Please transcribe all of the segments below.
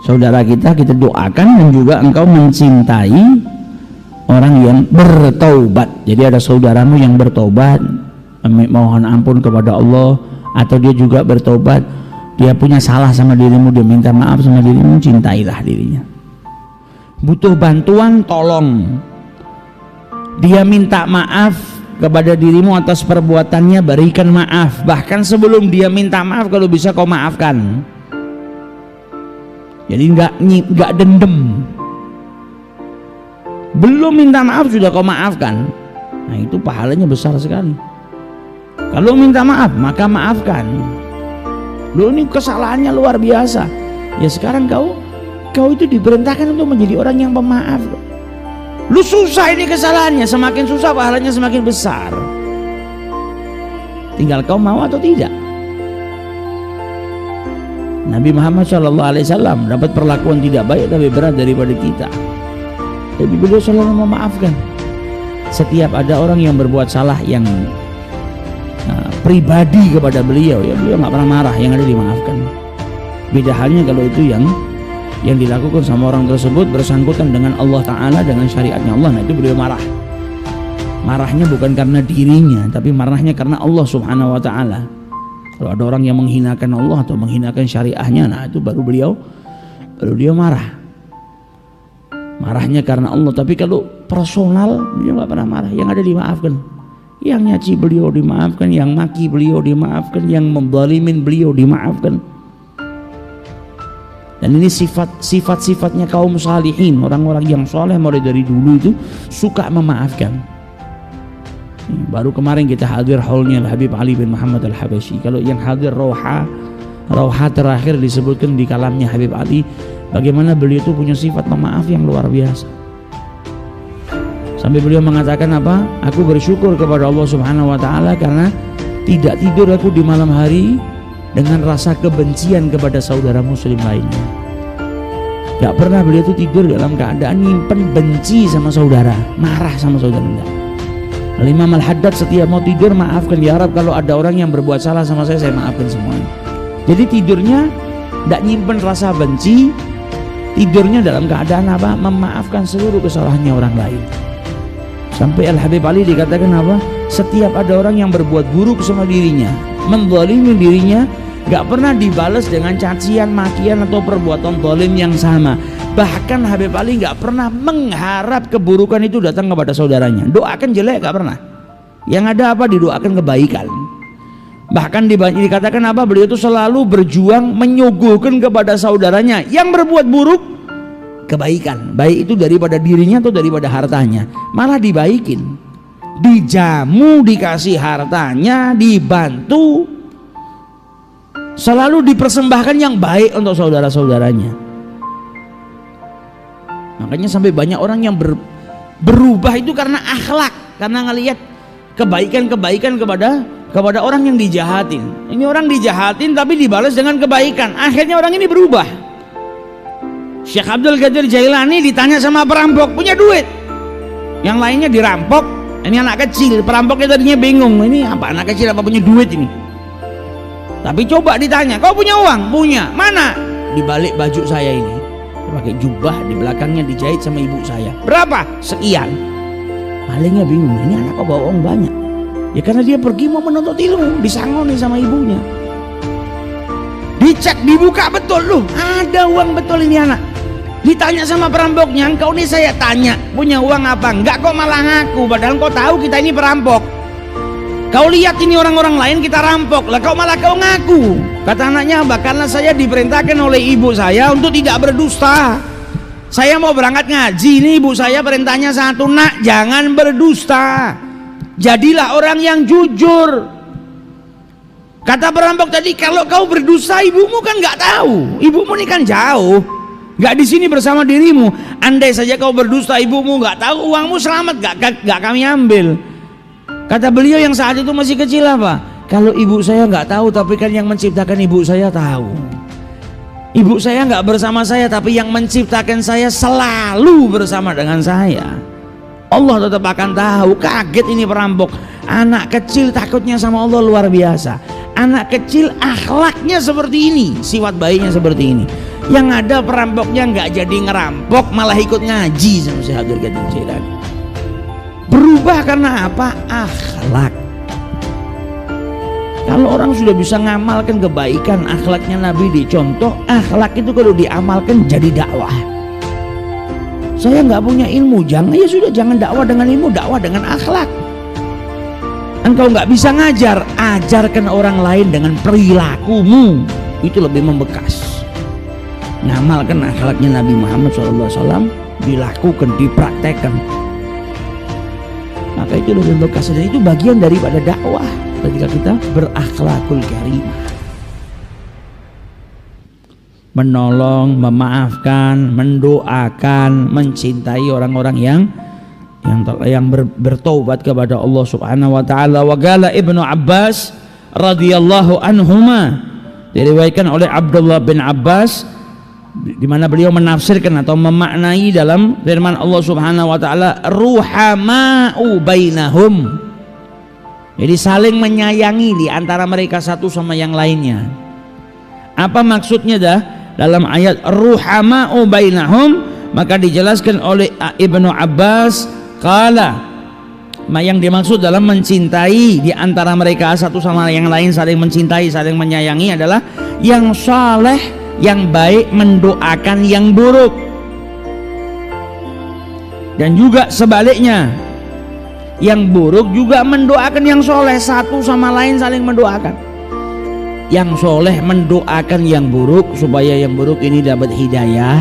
saudara kita doakan, dan juga engkau mencintai orang yang bertaubat. Jadi ada saudaramu yang bertobat, mohon ampun kepada Allah, atau dia juga bertobat, dia punya salah sama dirimu, dia minta maaf sama dirimu, cintailah dirinya. Butuh bantuan, tolong. Dia minta maaf kepada dirimu atas perbuatannya, berikan maaf. Bahkan sebelum dia minta maaf, kalau bisa kau maafkan. Jadi nggak dendam. Belum minta maaf sudah kau maafkan. Nah, itu pahalanya besar sekali. Kalau minta maaf, maka maafkan. Lu ini kesalahannya luar biasa. Ya sekarang kau itu diperintahkan untuk menjadi orang yang pemaaf. Lu susah ini kesalahannya, semakin susah pahalanya semakin besar. Tinggal kau mau atau tidak. Nabi Muhammad SAW dapat perlakuan tidak baik tapi berat daripada kita. Tapi beliau selalu memaafkan. Setiap ada orang yang berbuat salah yang pribadi kepada beliau, ya beliau nggak pernah marah, yang ada dimaafkan. Beda halnya kalau itu yang dilakukan sama orang tersebut bersangkutan dengan Allah Ta'ala, dengan syariatnya Allah. Nah itu beliau marah. Marahnya bukan karena dirinya, tapi marahnya karena Allah Subhanahu Wa Ta'ala. Kalau ada orang yang menghinakan Allah atau menghinakan syariahnya, nah itu baru beliau marah. Marahnya karena Allah. Tapi kalau personal, beliau nggak pernah marah, yang ada dimaafkan. Yang nyaci beliau dimaafkan, yang maki beliau dimaafkan, yang menzalimin beliau dimaafkan. Dan ini sifat-sifatnya kaum salihin, orang-orang yang soleh mulai dari dulu itu suka memaafkan. Baru kemarin kita hadir haulnya Habib Ali bin Muhammad Al-Habasyi. Kalau yang hadir Rauha terakhir disebutkan di kalamnya Habib Ali, bagaimana beliau itu punya sifat pemaaf yang luar biasa. Sampai beliau mengatakan apa? Aku bersyukur kepada Allah Subhanahu Wa Ta'ala karena tidak tidur aku di malam hari dengan rasa kebencian kepada saudara muslim lainnya. Gak pernah beliau itu tidur dalam keadaan nyimpen benci sama saudara, marah sama saudara. Enggak. Imam Al-Haddad setiap mau tidur maafkan, ya Rab, kalau ada orang yang berbuat salah sama saya maafkan semuanya. Jadi tidurnya gak nyimpen rasa benci, tidurnya dalam keadaan apa? Memaafkan seluruh kesalahannya orang lain. Sampai Al-Habib Ali dikatakan apa? Setiap ada orang yang berbuat buruk sama dirinya, menzalimi dirinya, gak pernah dibalas dengan cacian, makian atau perbuatan zalim yang sama. Bahkan Habib Ali gak pernah mengharap keburukan itu datang kepada saudaranya. Doakan jelek gak pernah. Yang ada apa? Didoakan kebaikan. Bahkan dikatakan apa? Beliau itu selalu berjuang menyuguhkan kepada saudaranya yang berbuat buruk kebaikan, baik itu daripada dirinya atau daripada hartanya, malah dibaikin, dijamu, dikasih hartanya, dibantu, selalu dipersembahkan yang baik untuk saudara-saudaranya. Makanya sampai banyak orang yang berubah itu karena akhlak, karena ngelihat kebaikan-kebaikan kepada orang yang dijahatin. Ini orang dijahatin tapi dibalas dengan kebaikan, akhirnya orang ini berubah. Syekh Abdul Qadir Jailani ditanya sama perampok, punya duit, yang lainnya dirampok. Ini anak kecil, perampoknya tadinya bingung, ini apa anak kecil apa punya duit ini. Tapi coba ditanya, kau punya uang? Punya. Mana? Di balik baju saya ini, pakai jubah, di belakangnya dijahit sama ibu saya. Berapa? Sekian. Malingnya bingung, ini anak kok bawa uang banyak. Ya karena dia pergi mau menuntut ilmu, disangoni sama ibunya. Dicek, dibuka, betul loh, ada uang betul ini anak. Ditanya sama perampoknya, engkau nih saya tanya punya uang apa? Enggak, kok malah ngaku, padahal kau tahu kita ini perampok. Kau lihat ini orang-orang lain kita rampok, lah kau malah kau ngaku. Kata anaknya, karena saya diperintahkan oleh ibu saya untuk tidak berdusta. Saya mau berangkat ngaji, ini ibu saya perintahnya satu, nak jangan berdusta, jadilah orang yang jujur. Kata perampok tadi, kalau kau berdusta ibumu kan nggak tahu, ibumu ini kan jauh, nggak di sini bersama dirimu. Andai saja kau berdusta ibumu nggak tahu, uangmu selamat, nggak kami ambil. Kata beliau yang saat itu masih kecil, apa? Kalau ibu saya nggak tahu, tapi kan yang menciptakan ibu saya tahu. Ibu saya nggak bersama saya, tapi yang menciptakan saya selalu bersama dengan saya. Allah tetap akan tahu. Kaget ini perampok. Anak kecil takutnya sama Allah luar biasa. Anak kecil akhlaknya seperti ini, sifat baiknya seperti ini. Yang ada perampoknya nggak jadi ngerampok, malah ikut ngaji sama Syekh Abdul Qadir Jailani. Berubah karena apa? Akhlak. Kalau orang sudah bisa ngamalkan kebaikan, akhlaknya Nabi dicontoh, akhlak itu kalau diamalkan jadi dakwah. Saya nggak punya ilmu, ya sudah, jangan dakwah dengan ilmu, dakwah dengan akhlak. Engkau nggak bisa ngajar, ajarkan orang lain dengan perilakumu, itu lebih membekas. Ngamalkan akhlaknya Nabi Muhammad SAW, dilakukan, dipraktekkan, maka itu lebih membekas. Dan itu bagian daripada dakwah ketika kita berakhlakul karimah, menolong, memaafkan, mendoakan, mencintai orang-orang yang bertaubat kepada Allah Subhanahu wa taala. Wa qala Ibnu Abbas radhiyallahu anhuma, diriwayatkan oleh Abdullah bin Abbas, di mana beliau menafsirkan atau memaknai dalam firman Allah Subhanahu wa taala, ruhama'u bainahum. Jadi saling menyayangi di antara mereka satu sama yang lainnya. Apa maksudnya dalam ayat ruhama'u bainahum? Maka dijelaskan oleh Ibnu Abbas, qala, yang dimaksud dalam mencintai di antara mereka satu sama yang lain, saling mencintai, saling menyayangi adalah yang saleh, yang baik mendoakan yang buruk. Dan juga sebaliknya, yang buruk juga mendoakan yang soleh, satu sama lain saling mendoakan. Yang soleh mendoakan yang buruk supaya yang buruk ini dapat hidayah,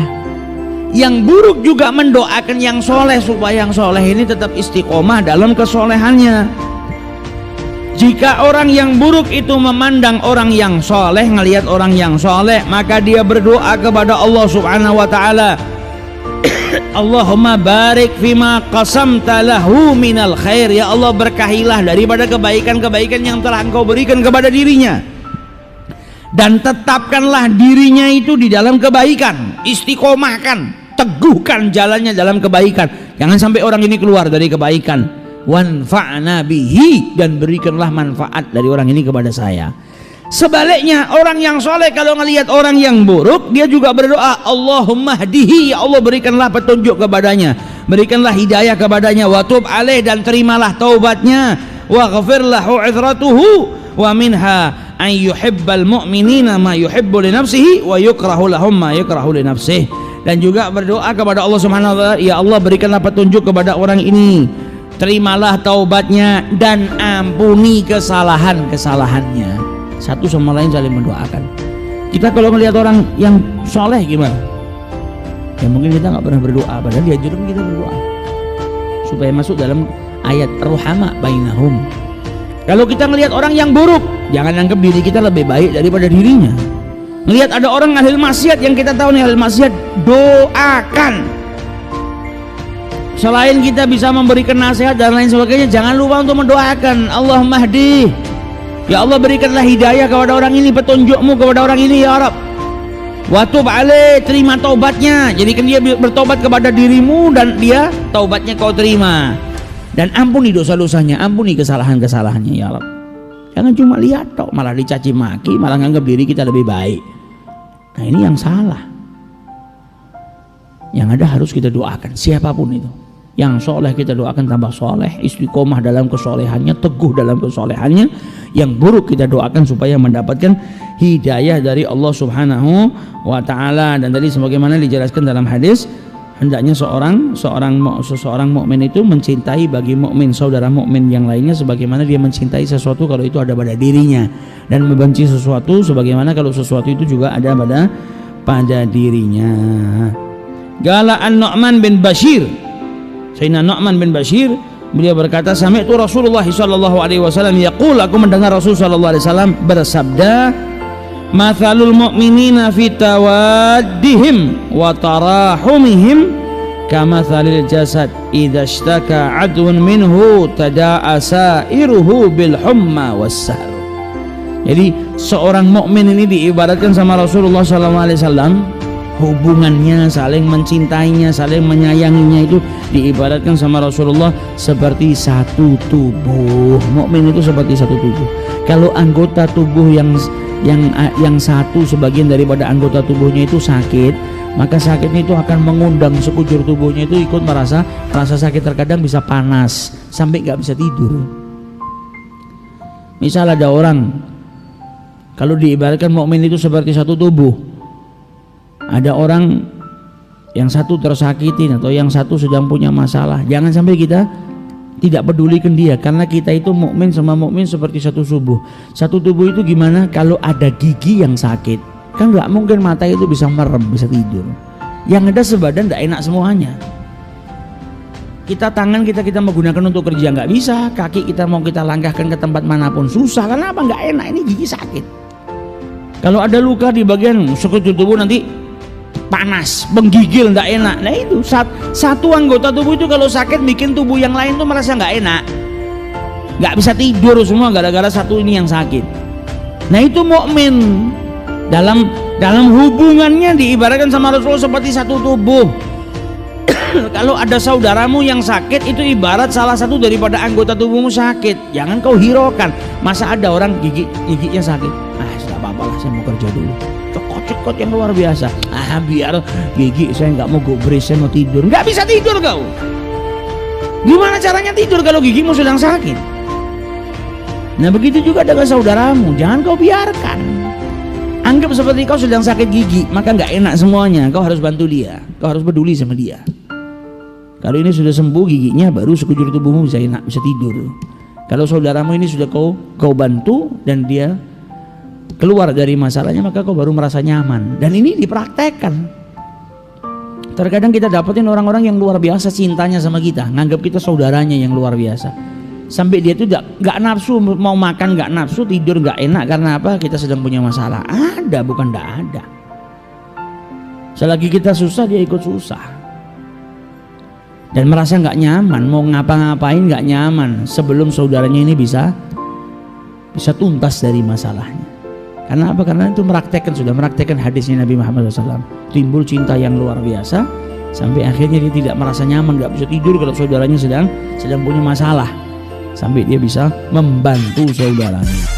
yang buruk juga mendoakan yang soleh supaya yang soleh ini tetap istiqomah dalam kesolehannya. Jika orang yang buruk itu memandang orang yang soleh, ngelihat orang yang soleh, maka dia berdoa kepada Allah Subhanahu wa taala, Allahumma barik fima qasamta lahu minal khair. Ya Allah, berkahilah daripada kebaikan-kebaikan yang telah Engkau berikan kepada dirinya, dan tetapkanlah dirinya itu di dalam kebaikan, istiqomahkan, teguhkan jalannya dalam kebaikan, jangan sampai orang ini keluar dari kebaikan. Wanfa'na bihi, dan berikanlah manfaat dari orang ini kepada saya. Sebaliknya, orang yang soleh kalau ngelihat orang yang buruk, dia juga berdoa, Allahumma hdihi, ya Allah berikanlah petunjuk kepadanya, berikanlah hidayah kepadanya, wa tub alaih, dan terimalah taubatnya, wa ghafir lahu izratuhu, wa minha an yuhibbal mu'minina ma yuhibbu li nafsihi wa yukrahu lahum ma yukrahu li nafsihi. Dan juga berdoa kepada Allah Subhanahu wa taala, ya Allah berikanlah petunjuk kepada orang ini, terimalah taubatnya, dan ampuni kesalahan-kesalahannya. Satu sama lain saling mendoakan. Kita kalau melihat orang yang soleh gimana? Ya mungkin kita nggak pernah berdoa, padahal dianjurkan kita berdoa supaya masuk dalam ayat ruhama bainahum. Kalau kita melihat orang yang buruk, jangan anggap diri kita lebih baik daripada dirinya. Melihat ada orang ahli maksiat yang kita tahu nih ahli maksiat, doakan. Selain kita bisa memberikan nasihat dan lain sebagainya, jangan lupa untuk mendoakan, Allahumma hdi, ya Allah berikanlah hidayah kepada orang ini, petunjukmu kepada orang ini ya Rabb. Wa tub alaih, terima taubatnya, jadikan dia bertobat kepada dirimu dan dia taubatnya kau terima, dan ampuni dosa-dosanya, ampuni kesalahan-kesalahannya ya Rabb. Jangan cuma lihat tok, malah dicaci maki, malah nganggap diri kita lebih baik. Nah ini yang salah. Yang ada harus kita doakan, siapapun itu. Yang soleh kita doakan tambah soleh, istiqomah dalam kesolehannya, teguh dalam kesolehannya. Yang buruk kita doakan supaya mendapatkan hidayah dari Allah Subhanahu wa taala. Dan tadi sebagaimana dijelaskan dalam hadis, hendaknya seseorang mukmin itu mencintai bagi mukmin saudara mukmin yang lainnya sebagaimana dia mencintai sesuatu kalau itu ada pada dirinya, dan membenci sesuatu sebagaimana kalau sesuatu itu juga ada pada dirinya. Qala An-Nu'man bin Bashir, Sayyidina Nu'man bin Bashir, beliau berkata, sami'tu Rasulullah sallallahu alaihi wasallam yaqul, aku mendengar Rasul sallallahu alaihi wasallam bersabda, mathalul mu'minina fi tawaddihim wa tarahumihim kamathalil jasad idza ishtaka 'adwun minhu tada'a sa'iruhu bil humma was-sahr. Jadi seorang mukmin ini diibaratkan sama Rasulullah sallallahu alaihi wasallam, hubungannya, saling mencintainya, saling menyayanginya itu diibaratkan sama Rasulullah seperti satu tubuh. Mukmin itu seperti satu tubuh. Kalau anggota tubuh yang satu sebagian daripada anggota tubuhnya itu sakit, maka sakitnya itu akan mengundang sekujur tubuhnya itu ikut merasa sakit. Terkadang bisa panas sampai nggak bisa tidur. Misal ada orang, kalau diibaratkan mukmin itu seperti satu tubuh, ada orang yang satu tersakitin atau yang satu sedang punya masalah, jangan sampai kita tidak pedulikan dia, karena kita itu mukmin sama mukmin seperti satu tubuh. Satu tubuh itu gimana? Kalau ada gigi yang sakit, kan nggak mungkin mata itu bisa merem, bisa tidur. Yang ada sebadan nggak enak semuanya. Kita tangan kita mau gunakan untuk kerja nggak bisa, kaki kita mau kita langkahkan ke tempat manapun susah. Karena apa? Nggak enak, ini gigi sakit. Kalau ada luka di bagian sekujur tubuh nanti panas, menggigil, nggak enak. Nah itu satu anggota tubuh itu kalau sakit bikin tubuh yang lain tuh merasa nggak enak, nggak bisa tidur semua gara-gara satu ini yang sakit. Nah itu mukmin dalam hubungannya diibaratkan sama Rasulullah seperti satu tubuh. Kalau ada saudaramu yang sakit, itu ibarat salah satu daripada anggota tubuhmu sakit. Jangan kau hiraukan. Masa ada orang giginya sakit, sudah apa-apa lah, saya mau kerja dulu, cekot yang luar biasa. Biar gigi saya nggak mau gobres, saya mau tidur. Nggak bisa tidur kau. Gimana caranya tidur kalau gigimu sedang sakit? Nah begitu juga dengan saudaramu, jangan kau biarkan. Anggap seperti kau sedang sakit gigi, maka nggak enak semuanya. Kau harus bantu dia, kau harus peduli sama dia. Kalau ini sudah sembuh giginya, baru sekujur tubuhmu bisa enak, bisa tidur. Kalau saudaramu ini sudah kau bantu dan dia keluar dari masalahnya, maka kau baru merasa nyaman. Dan ini dipraktekkan. Terkadang kita dapetin orang-orang yang luar biasa cintanya sama kita, nganggap kita saudaranya yang luar biasa, sampai dia tuh nggak nafsu mau makan, nggak nafsu tidur, nggak enak. Karena apa? Kita sedang punya masalah. Ada, bukan nggak ada. Selagi kita susah, dia ikut susah dan merasa nggak nyaman, mau ngapa-ngapain nggak nyaman sebelum saudaranya ini bisa tuntas dari masalahnya. Karena apa? Karena itu sudah meraktekkan hadisnya Nabi Muhammad SAW. Timbul cinta yang luar biasa sampai akhirnya dia tidak merasa nyaman, nggak bisa tidur kalau saudaranya sedang punya masalah, sampai dia bisa membantu saudaranya.